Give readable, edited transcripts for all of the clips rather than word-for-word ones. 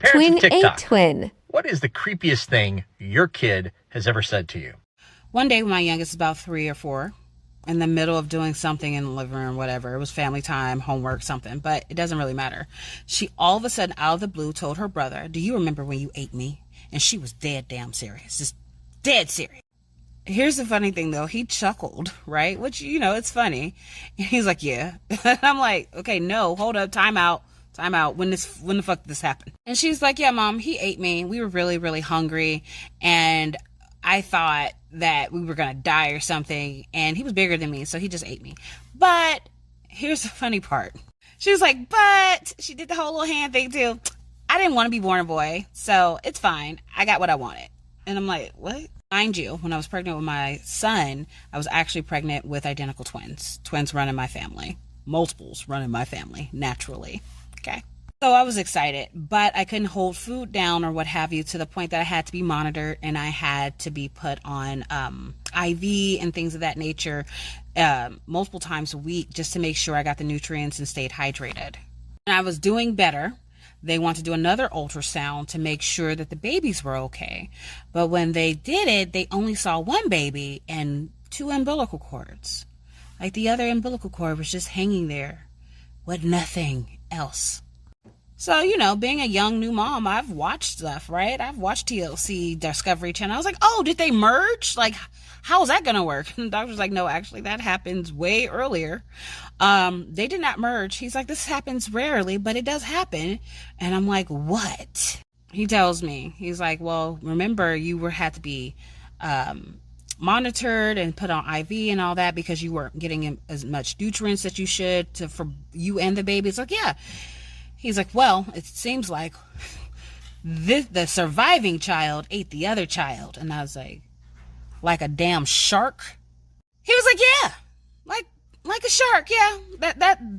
Parents of Twin A TikTok, twin. what is the creepiest thing your kid has ever said to you? One day when my youngest is about 3 or 4, in the middle of doing something in the living room, whatever, it was family time, homework, something, but it doesn't really matter. She all of a sudden, out of the blue, told her brother, "Do you remember when you ate me?" And she was dead damn serious, just dead serious. Here's the funny thing though, he chuckled, right? Which, it's funny. And he's like, "Yeah." I'm like, "Okay, no, hold up, time out. Time out. When the fuck did this happen?" And she's like, "Yeah, Mom, he ate me. We were really, really hungry. And I thought that we were going to die or something. And he was bigger than me, so he just ate me." But here's the funny part. She was like, "But," she did the whole little hand thing too. "I didn't want to be born a boy, so it's fine. I got what I wanted." And I'm like, what? Mind you, when I was pregnant with my son, I was actually pregnant with identical twins. Twins run in my family. Multiples run in my family, naturally. Okay. So I was excited, but I couldn't hold food down or what have you, to the point that I had to be monitored and I had to be put on IV and things of that nature multiple times a week, just to make sure I got the nutrients and stayed hydrated. And I was doing better. They wanted to do another ultrasound to make sure that the babies were okay. But when they did it, they only saw one baby and 2 umbilical cords. Like, the other umbilical cord was just hanging there with nothing else. So, being a young new mom, I've watched stuff, right? I've watched TLC, Discovery Channel. I was like, "Oh, did they merge? Like, how is that going to work?" And the doctor's like, "No, actually, that happens way earlier. They did not merge." He's like, "This happens rarely, but it does happen." And I'm like, "What?" He tells me, he's like, "Well, remember, you had to be monitored and put on IV and all that because you weren't getting as much nutrients that you should for you and the baby." It's like, "Yeah." He's like, "Well, it seems like the surviving child ate the other child." And I was like a damn shark? He was like, "Yeah, like a shark. Yeah,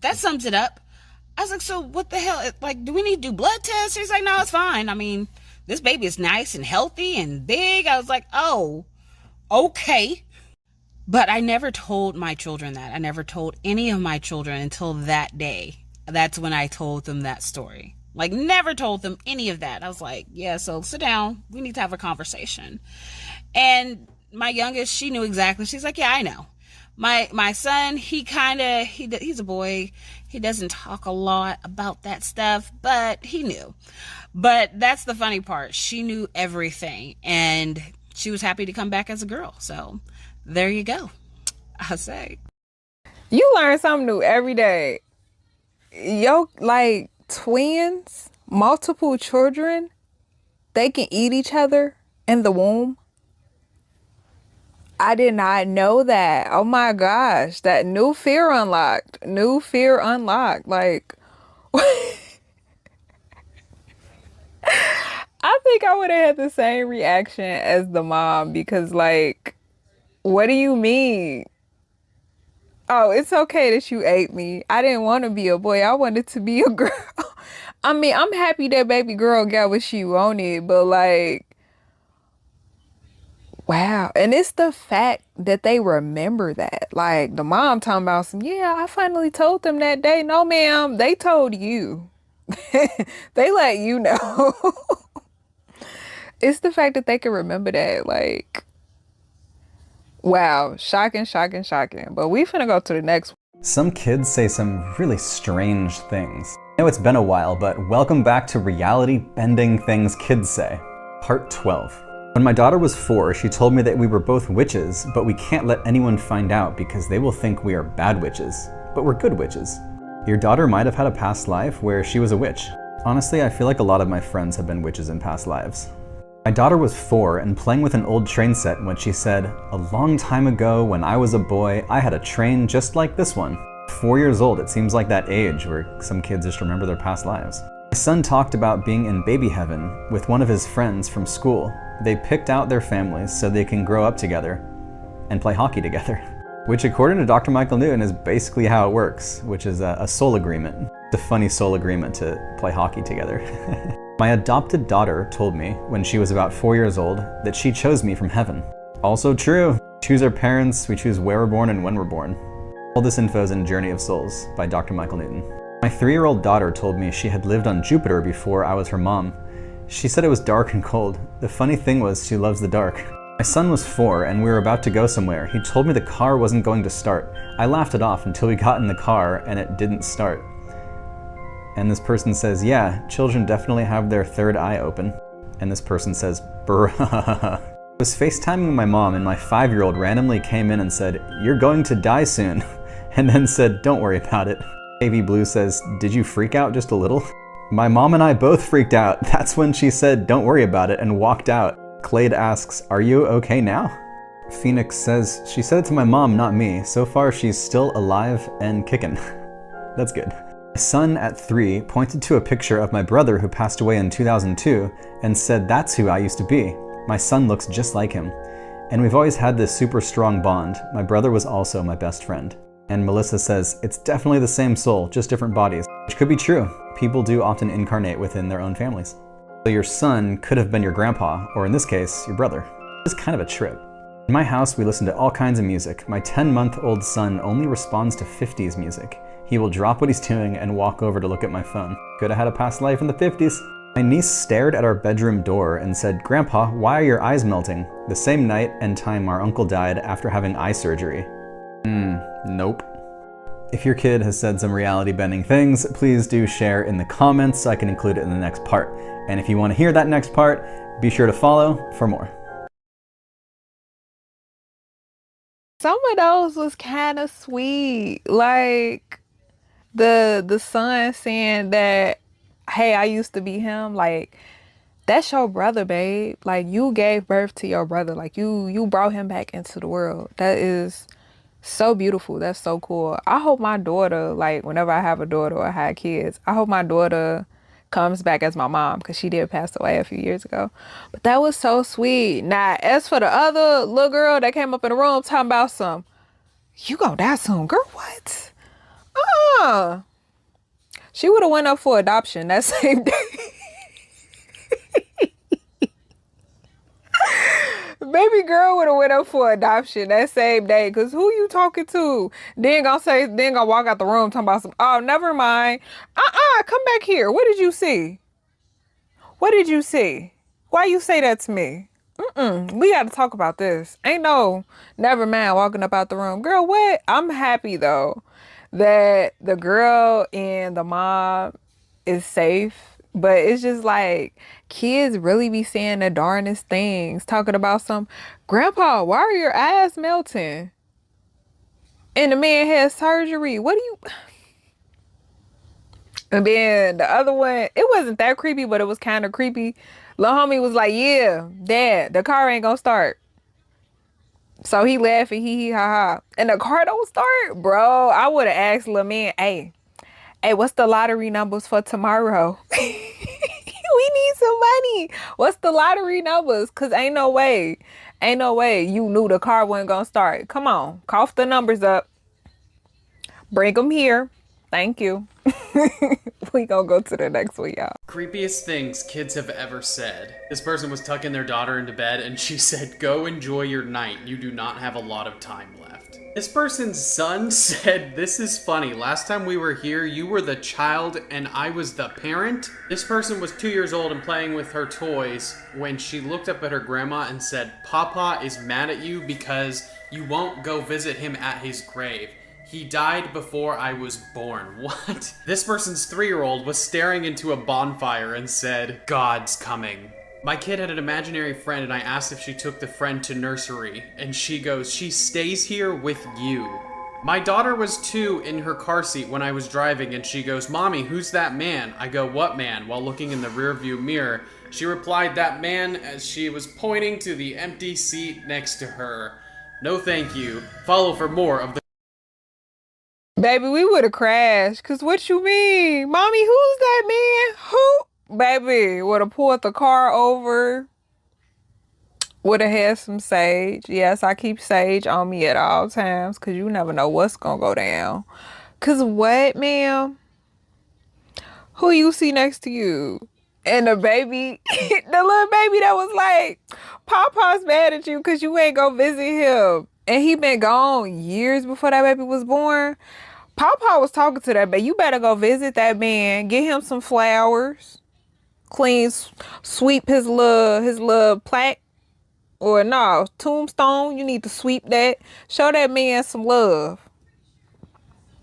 that sums it up." I was like, "So what the hell? Like, do we need to do blood tests?" He's like, "No, it's fine. I mean, this baby is nice and healthy and big." I was like, "Oh, okay." But I never told my children that. I never told any of my children until that day. That's when I told them that story. Like, never told them any of that. I was like, "Yeah, so sit down. We need to have a conversation." And my youngest, she knew exactly. She's like, "Yeah, I know." My son, he's a boy. He doesn't talk a lot about that stuff, but he knew. But that's the funny part. She knew everything, and she was happy to come back as a girl. So there you go. I say. You learn something new every day. Yo, like, twins, multiple children, they can eat each other in the womb. I did not know that. Oh my gosh, that new fear unlocked. Like, I think I would have had the same reaction as the mom, because, like, what do you mean? "Oh, it's okay that you ate me. I didn't want to be a boy. I wanted to be a girl." I mean, I'm happy that baby girl got what she wanted, but, like, wow. And it's the fact that they remember that. Like, the mom talking about some, "Yeah, I finally told them that day." No, ma'am, they told you. They let you know. It's the fact that they can remember that. Like, wow, shocking. But we finna go to the next one. Some kids say some really strange things. I know it's been a while, but welcome back to Reality Bending Things Kids Say, Part 12. When my daughter was 4, she told me that we were both witches, but we can't let anyone find out because they will think we are bad witches, but we're good witches. Your daughter might have had a past life where she was a witch. Honestly, I feel like a lot of my friends have been witches in past lives. My daughter was 4 and playing with an old train set when she said, "A long time ago when I was a boy, I had a train just like this one." 4 years old, it seems like that age where some kids just remember their past lives. My son talked about being in baby heaven with one of his friends from school. They picked out their families so they can grow up together and play hockey together. Which, according to Dr. Michael Newton, is basically how it works, which is a soul agreement. The funny soul agreement to play hockey together. My adopted daughter told me when she was about 4 years old that she chose me from heaven. Also true. We choose our parents, we choose where we're born and when we're born. All this info is in Journey of Souls by Dr. Michael Newton. My 3-year-old daughter told me she had lived on Jupiter before I was her mom, She said it was dark and cold. The funny thing was she loves the dark. My son was 4 and we were about to go somewhere. He told me the car wasn't going to start. I laughed it off until we got in the car and it didn't start. And this person says, yeah, children definitely have their third eye open. And this person says, bruh. I was FaceTiming my mom and my 5-year-old randomly came in and said, you're going to die soon. And then said, don't worry about it. Navy Blue says, did you freak out just a little? My mom and I both freaked out. That's when she said, don't worry about it, and walked out. Clade asks, are you okay now? Phoenix says, she said it to my mom, not me. So far, she's still alive and kicking. That's good. My son at 3 pointed to a picture of my brother who passed away in 2002 and said, that's who I used to be. My son looks just like him. And we've always had this super strong bond. My brother was also my best friend. And Melissa says, it's definitely the same soul, just different bodies. Which could be true. People do often incarnate within their own families. So your son could have been your grandpa, or in this case, your brother. It's kind of a trip. In my house, we listen to all kinds of music. My 10-month-old son only responds to 50s music. He will drop what he's doing and walk over to look at my phone. Could have had a past life in the 50s. My niece stared at our bedroom door and said, Grandpa, why are your eyes melting? The same night and time our uncle died after having eye surgery. Nope. If your kid has said some reality-bending things, please do share in the comments so I can include it in the next part. And if you want to hear that next part, be sure to follow for more. Some of those was kind of sweet. Like the son saying that, hey, I used to be him. Like, that's your brother, babe. Like, you gave birth to your brother. Like, you brought him back into the world. That is so beautiful. That's so cool. I hope my daughter, like, whenever I have a daughter or have kids, I hope my daughter comes back as my mom, because she did pass away a few years ago. But that was so sweet. Now, as for the other little girl that came up in the room talking about some, you gonna die soon, girl, what? She would have went up for adoption that same day. Baby girl would have went up for adoption that same day. Because who you talking to? Then gonna walk out the room talking about some, oh, never mind. Come back here. What did you see? What did you see? Why you say that to me? We got to talk about this. Ain't no never mind walking up out the room. Girl, what? I'm happy, though, that the girl and the mom is safe. But it's just like, kids really be saying the darnest things, talking about some, Grandpa, why are your eyes melting? And the man had surgery. What do you... And then the other one, it wasn't that creepy, but it was kind of creepy. Lil' homie was like, yeah, Dad, the car ain't gonna start. So he laughing, hee ha ha. And the car don't start? Bro, I would have asked Lil' man, hey, what's the lottery numbers for tomorrow? We need some money. What's the lottery numbers? Because ain't no way you knew the car wasn't going to start. Come on, cough the numbers up. Bring them here. Thank you. We gonna go to the next one, y'all. Creepiest things kids have ever said. This person was tucking their daughter into bed and she said, go enjoy your night. You do not have a lot of time left. This person's son said, this is funny. Last time we were here, you were the child and I was the parent. This person was 2 years old and playing with her toys when she looked up at her grandma and said, Papa is mad at you because you won't go visit him at his grave. He died before I was born. What? This person's 3-year-old was staring into a bonfire and said, God's coming. My kid had an imaginary friend and I asked if she took the friend to nursery. And she goes, she stays here with you. My daughter was 2 in her car seat when I was driving and she goes, Mommy, who's that man? I go, what man? While looking in the rearview mirror. She replied, that man, as she was pointing to the empty seat next to her. No thank you. Follow for more of the Baby, we would have crashed. Cause what you mean? Mommy, who's that man? Who? Baby, would have pulled the car over. Would have had some sage. Yes, I keep sage on me at all times. Cause you never know what's gonna go down. Cause what, ma'am? Who you see next to you? And the baby, the little baby that was like, Papa's mad at you cause you ain't go visit him. And he been gone years before that baby was born. Papa was talking to that baby. You better go visit that man. Get him some flowers. clean, sweep his little plaque, or no, tombstone. You need to sweep that. Show that man some love.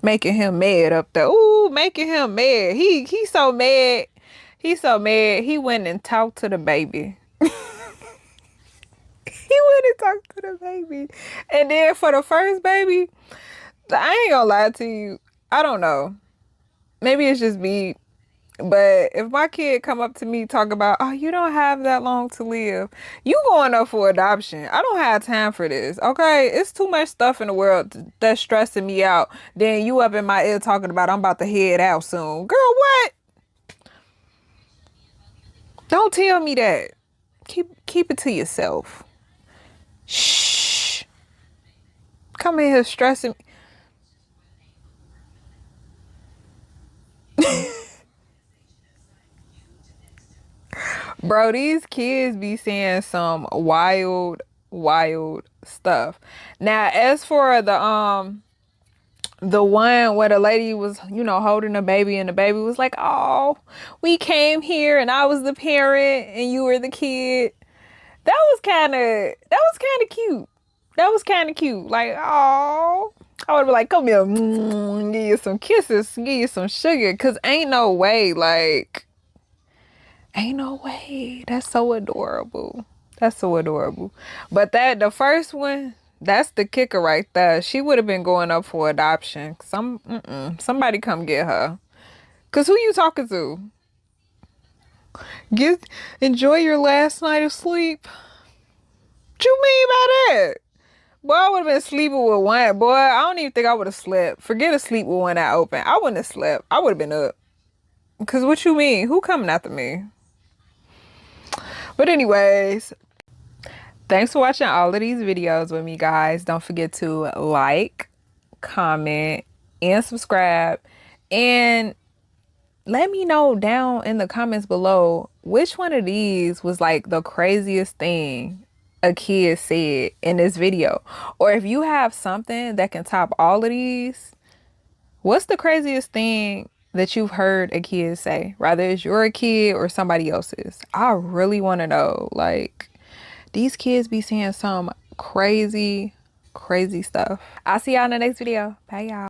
Making him mad up there. Ooh, making him mad. He's so mad. He's so mad. He went and talked to the baby. He went and talked to the baby. And then for the first baby, I ain't gonna lie to you. I don't know. Maybe it's just me. But if my kid come up to me talk about, oh, you don't have that long to live, you going up for adoption. I don't have time for this, okay? It's too much stuff in the world that's stressing me out. Then you up in my ear talking about I'm about to head out soon. Girl, what? Don't tell me that. Keep it to yourself. Shh. Come in here stressing me. Bro, these kids be saying some wild stuff. Now, as for the one where the lady was, holding the baby and the baby was like, oh, we came here and I was the parent and you were the kid. That was kind of cute. That was kind of cute. Like, oh, I would be like, come here, give you some kisses, give you some sugar. Cause ain't no way. That's so adorable. That's so adorable. But the first one, that's the kicker right there. She would have been going up for adoption. Somebody come get her. Cause who you talking to? Enjoy your last night of sleep. What you mean by that? Boy, I would have been sleeping with one. Boy, I don't even think I would have slept. Forget to sleep with one eye open. I wouldn't have slept. I would have been up. Cause what you mean? Who coming after me? But anyways, thanks for watching all of these videos with me, guys. Don't forget to like, comment, and subscribe. And let me know down in the comments below which one of these was like the craziest thing a kid said in this video. Or if you have something that can top all of these, what's the craziest thing that you've heard a kid say, whether it's your kid or somebody else's? I really want to know. Like, these kids be saying some crazy stuff. I'll see y'all in the next video. Bye, y'all.